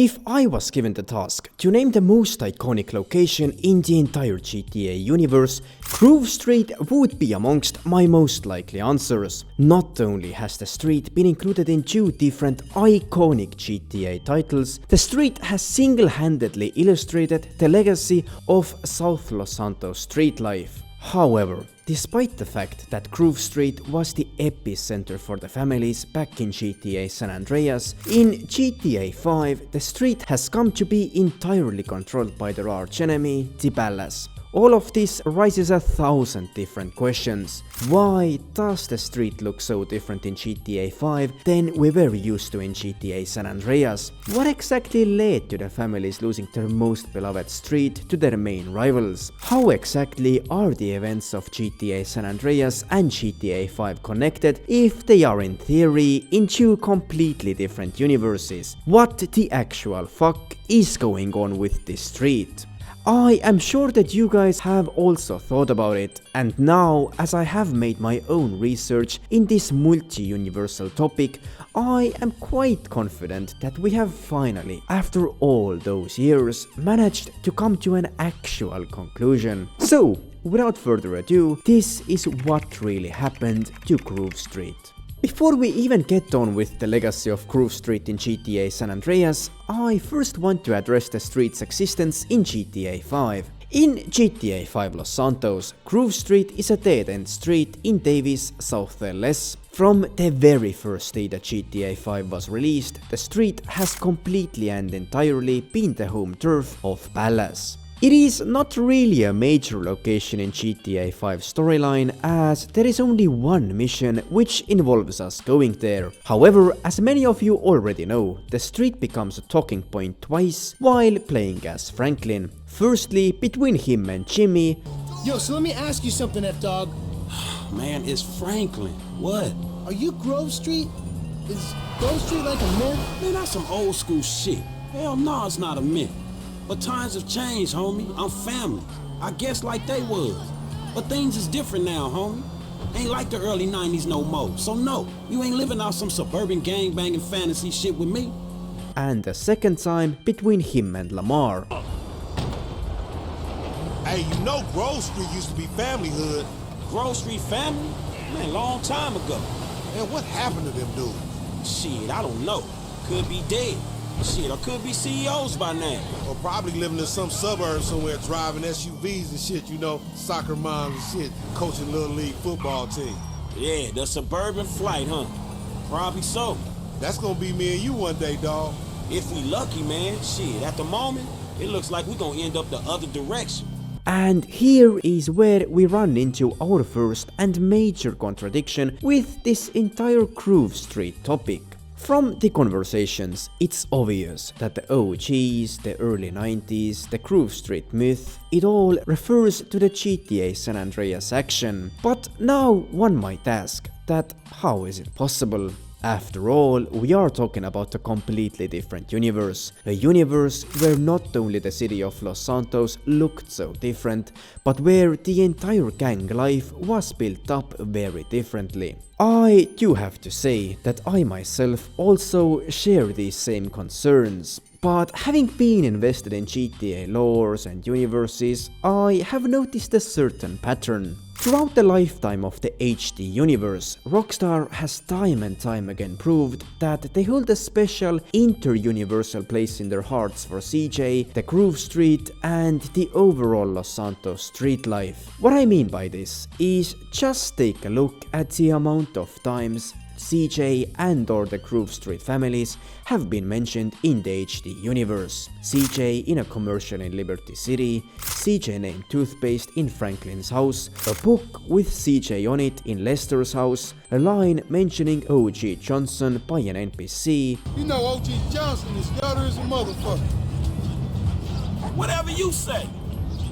If I was given the task to name the most iconic location in the entire GTA universe, Grove Street would be amongst my most likely answers. Not only has the street been included in 2 different iconic GTA titles, the street has single-handedly illustrated the legacy of South Los Santos street life. However, despite the fact that Grove Street was the epicenter for the families back in GTA San Andreas, in GTA 5 the street has come to be entirely controlled by their archenemy, the Ballas. All of this raises 1,000 different questions. Why does the street look so different in GTA 5 than we were used to in GTA San Andreas? What exactly led to the families losing their most beloved street to their main rivals? How exactly are the events of GTA San Andreas and GTA 5 connected if they are in theory in 2 completely different universes? What the actual fuck is going on with this street? I am sure that you guys have also thought about it, and now, as I have made my own research in this multi-universal topic, I am quite confident that we have finally, after all those years, managed to come to an actual conclusion. So, without further ado, this is what really happened to Grove Street. Before we even get on with the legacy of Grove Street in GTA San Andreas, I first want to address the street's existence in GTA 5. In GTA 5 Los Santos, Grove Street is a dead-end street in Davis, South LS. From the very first day that GTA 5 was released, the street has completely and entirely been the home turf of Ballas. It is not really a major location in GTA 5 storyline, as there is only one mission which involves us going there. However, as many of you already know, the street becomes a talking point twice while playing as Franklin. Firstly, between him and Jimmy. Yo, so let me ask you something, F-Dog. Man, it's Franklin. What? Are you Grove Street? Is Grove Street like a myth? Man, that's some old school shit. Hell no, it's not a myth. But times have changed, homie. I'm family. I guess like they was. But things is different now, homie. Ain't like the early 90s no more. So no, you ain't living out some suburban gangbanging fantasy shit with me. And the second time between him and Lamar. Hey, you know Grove Street used to be family hood. Grove Street family? Man, long time ago. Man, what happened to them dudes? Shit, I don't know. Could be dead. Shit, or could be CEOs by now. Or probably living in some suburb somewhere driving SUVs and shit, you know, soccer moms and shit, coaching little league football team. Yeah, the suburban flight, huh? Probably so. That's gonna be me and you one day, dawg. If we lucky, man. Shit, at the moment, it looks like we gonna end up the other direction. And here is where we run into our first and major contradiction with this entire Grove Street topic. From the conversations, it's obvious that the OGs, the early 90s, the Grove Street myth, it all refers to the GTA San Andreas action. But now one might ask that how is it possible? After all, we are talking about a completely different universe. A universe where not only the city of Los Santos looked so different, but where the entire gang life was built up very differently. I do have to say that I myself also share these same concerns. But having been invested in GTA lores and universes, I have noticed a certain pattern. Throughout the lifetime of the HD universe, Rockstar has time and time again proved that they hold a special inter-universal place in their hearts for CJ, the Grove Street, and the overall Los Santos street life. What I mean by this is just take a look at the amount of times CJ and or the Grove Street families have been mentioned in the HD universe. CJ in a commercial in Liberty City, CJ named toothpaste in Franklin's house, a book with CJ on it in Lester's house, a line mentioning OG Johnson by an NPC. You know OG Johnson is gutter as a motherfucker. Whatever you say.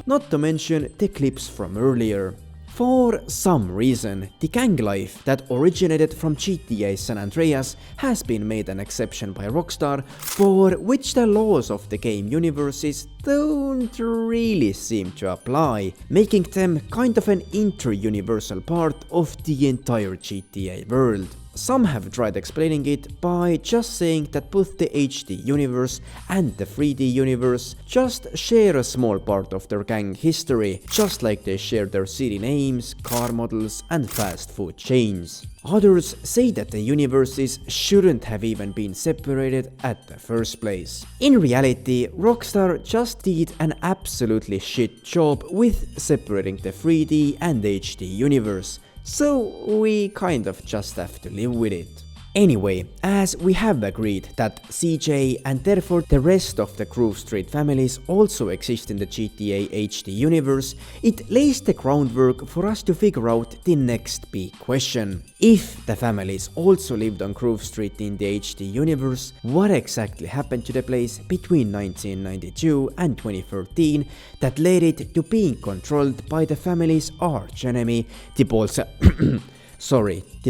Not to mention the clips from earlier. For some reason, the gang life that originated from GTA San Andreas has been made an exception by Rockstar, for which the laws of the game universes don't really seem to apply, making them kind of an inter-universal part of the entire GTA world. Some have tried explaining it by just saying that both the HD universe and the 3D universe just share a small part of their gang history, just like they share their city names, car models and fast food chains. Others say that the universes shouldn't have even been separated at the first place. In reality, Rockstar just did an absolutely shit job with separating the 3D and HD universe, so we kind of just have to live with it. Anyway, as we have agreed that CJ and therefore the rest of the Grove Street families also exist in the GTA HD universe, it lays the groundwork for us to figure out the next big question. If the families also lived on Grove Street in the HD universe, what exactly happened to the place between 1992 and 2013 that led it to being controlled by the family's arch-enemy, the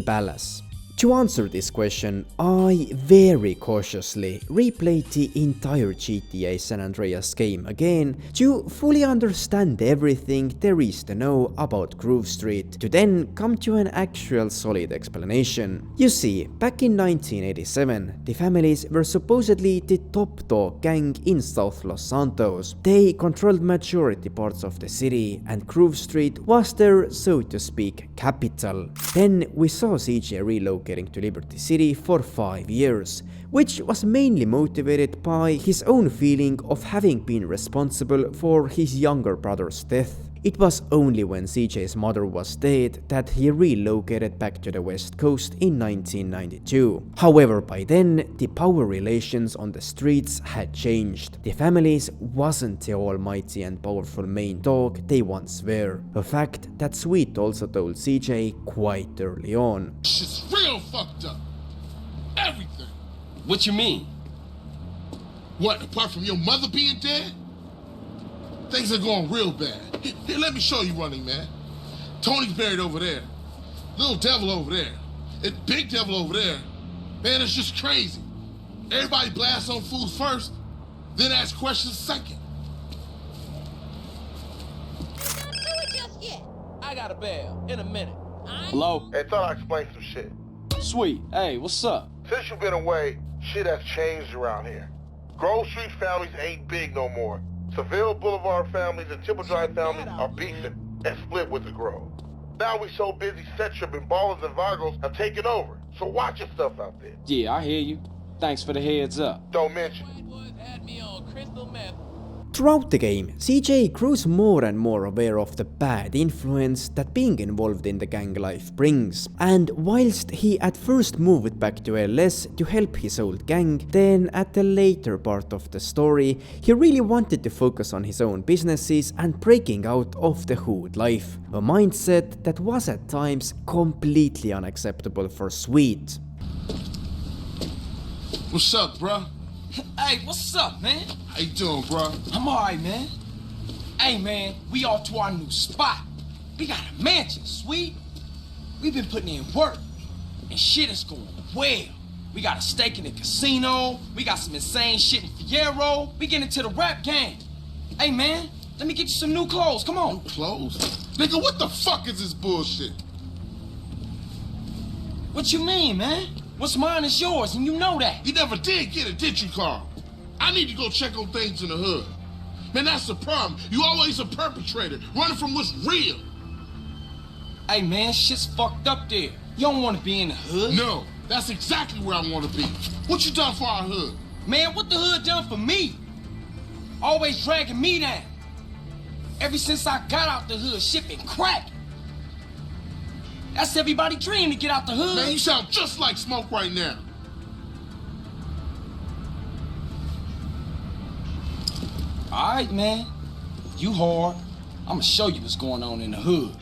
Ballas? To answer this question, I very cautiously replayed the entire GTA San Andreas game again to fully understand everything there is to know about Grove Street, to then come to an actual solid explanation. You see, back in 1987, the families were supposedly the top dog gang in South Los Santos. They controlled majority parts of the city, and Grove Street was their, so to speak, capital. Then we saw CJ relocating to Liberty City for 5 years, which was mainly motivated by his own feeling of having been responsible for his younger brother's death. It was only when CJ's mother was dead that he relocated back to the West Coast in 1992. However, by then, the power relations on the streets had changed. The families wasn't the almighty and powerful main dog they once were, a fact that Sweet also told CJ quite early on. Shit's real fucked up. Everything. What you mean? What, apart from your mother being dead? Things are going real bad. Here, let me show you Running Man. Tony's buried over there. Little Devil over there. And Big Devil over there. Man, it's just crazy. Everybody blasts on fools first, then ask questions second. I got a bail in a minute. Hello? Hey, thought I'd explain some shit. Sweet. Hey, what's up? Since you've been away, shit has changed around here. Grove Street families ain't big no more. Seville Boulevard families and Temple Drive families are beefing and split with the Grove. Now we so busy, Set-Trip and Ballas and Vagos have taken over. So watch your stuff out there. Yeah, I hear you. Thanks for the heads up. Don't mention. Had me on crystal meth. Throughout the game, CJ grows more and more aware of the bad influence that being involved in the gang life brings, and whilst he at first moved back to LS to help his old gang, then at the later part of the story, he really wanted to focus on his own businesses and breaking out of the hood life, a mindset that was at times completely unacceptable for Sweet. What's up, bruh? Hey, what's up, man? How you doing, bruh? I'm alright, man. Hey, man, we off to our new spot. We got a mansion, Sweet. We've been putting in work, and shit is going well. We got a stake in the casino. We got some insane shit in Fierro. We get into the rap game. Hey, man, let me get you some new clothes. Come on. New clothes? Nigga, what the fuck is this bullshit? What you mean, man? What's mine is yours, and you know that. You never did get it, did you, Carl? I need to go check on things in the hood. Man, that's the problem. You always a perpetrator, running from what's real. Hey, man, shit's fucked up there. You don't want to be in the hood. No, that's exactly where I want to be. What you done for our hood? Man, what the hood done for me? Always dragging me down. Ever since I got out the hood, shit been cracking. That's everybody's dream to get out the hood. Man, you sound just like Smoke right now. Alright, man. You hard. I'ma show you what's going on in the hood.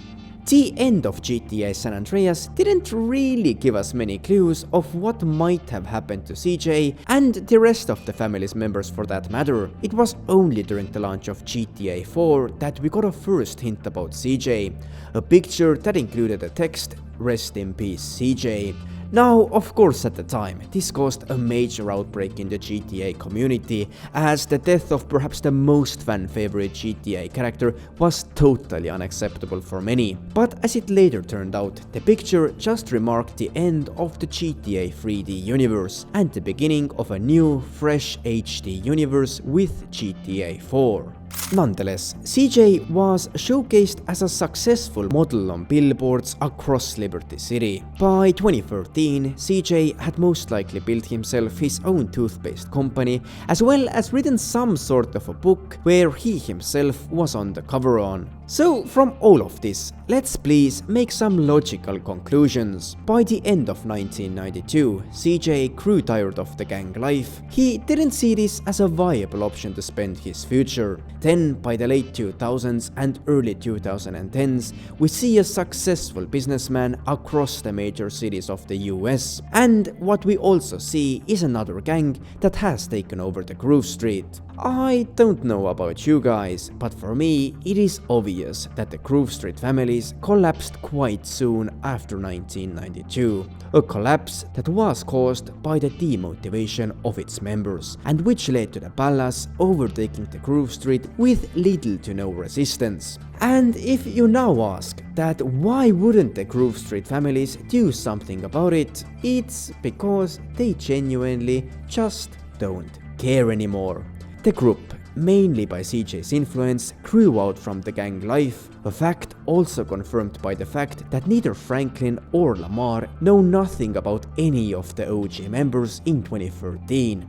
The end of GTA San Andreas didn't really give us many clues of what might have happened to CJ and the rest of the family's members for that matter. It was only during the launch of GTA 4 that we got a first hint about CJ, a picture that included the text "Rest in peace CJ." Now, of course at the time, this caused a major outbreak in the GTA community, as the death of perhaps the most fan-favorite GTA character was totally unacceptable for many. But as it later turned out, the picture just remarked the end of the GTA 3D universe and the beginning of a new, fresh HD universe with GTA 4. Nonetheless, CJ was showcased as a successful model on billboards across Liberty City. By 2013, CJ had most likely built himself his own toothpaste company, as well as written some sort of a book where he himself was on the cover on. So from all of this, let's please make some logical conclusions. By the end of 1992, CJ grew tired of the gang life. He didn't see this as a viable option to spend his future. Then by the late 2000s and early 2010s, we see a successful businessman across the major cities of the US. And what we also see is another gang that has taken over the Grove Street. I don't know about you guys, but for me it is obvious that the Grove Street families collapsed quite soon after 1992. A collapse that was caused by the demotivation of its members, and which led to the Ballas overtaking the Grove Street with little to no resistance. And if you now ask that why wouldn't the Grove Street families do something about it, it's because they genuinely just don't care anymore. The group, mainly by CJ's influence, grew out from the gang life, a fact also confirmed by the fact that neither Franklin or Lamar know nothing about any of the OG members in 2013.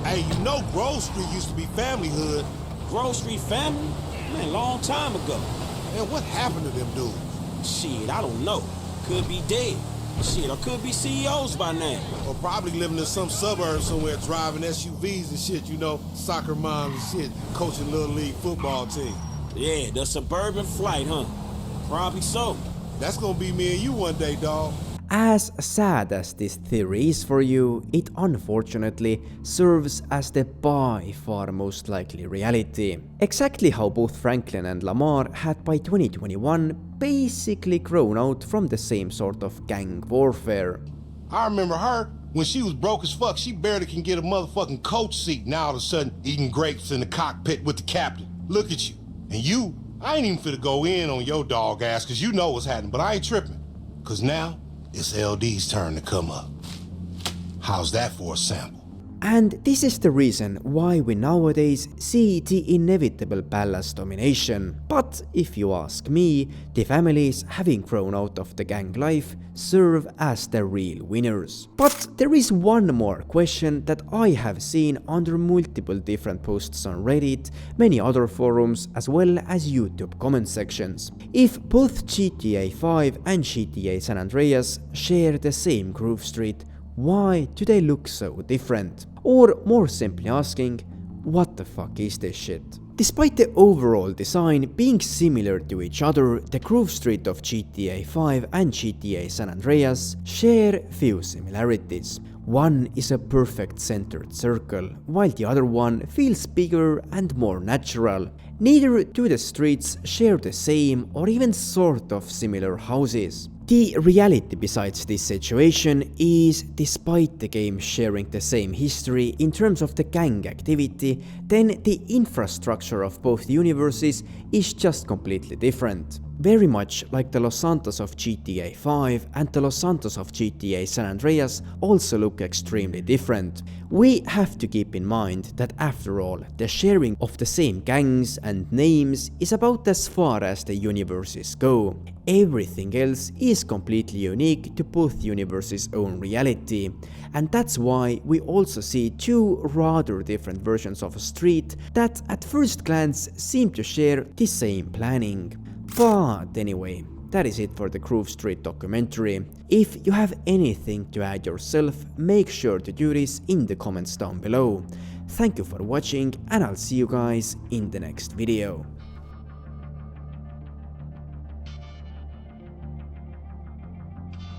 Hey, you know Grove Street used to be family hood. Grove Street family? Man, long time ago. Man, what happened to them dudes? Shit, I don't know. Could be dead. Shit, or could be CEOs by now. Or probably living in some suburb somewhere driving SUVs and shit, you know, soccer moms and shit, coaching little league football team. Yeah, the suburban flight, huh? Probably so. That's gonna be me and you one day, dawg. As sad as this theory is for you, it unfortunately serves as the by far most likely reality. Exactly how both Franklin and Lamar had by 2021 basically grown out from the same sort of gang warfare. I remember her when she was broke as fuck. She barely can get a motherfucking coach seat. Now all of a sudden eating grapes in the cockpit with the captain. Look at you. And you, I ain't even finna go in on your dog ass cause you know what's happening, but I ain't tripping. Cause now it's LD's turn to come up. How's that for a sample? And this is the reason why we nowadays see the inevitable Ballas domination. But if you ask me, the families having grown out of the gang life serve as the real winners. But there is one more question that I have seen under multiple different posts on Reddit, many other forums, as well as YouTube comment sections. If both GTA 5 and GTA San Andreas share the same Grove Street, why do they look so different? Or more simply asking, what the fuck is this shit? Despite the overall design being similar to each other, the Grove Street of GTA 5 and GTA San Andreas share few similarities. One is a perfect centered circle, while the other one feels bigger and more natural. Neither do the streets share the same or even sort of similar houses. The reality besides this situation is, despite the game sharing the same history in terms of the gang activity, then the infrastructure of both universes is just completely different. Very much like the Los Santos of GTA 5 and the Los Santos of GTA San Andreas also look extremely different. We have to keep in mind that after all, the sharing of the same gangs and names is about as far as the universes go. Everything else is completely unique to both universes' own reality, and that's why we also see two rather different versions of a street that at first glance seem to share the same planning. But anyway, that is it for the Grove Street documentary. If you have anything to add yourself, make sure to do this in the comments down below. Thank you for watching, and I'll see you guys in the next video.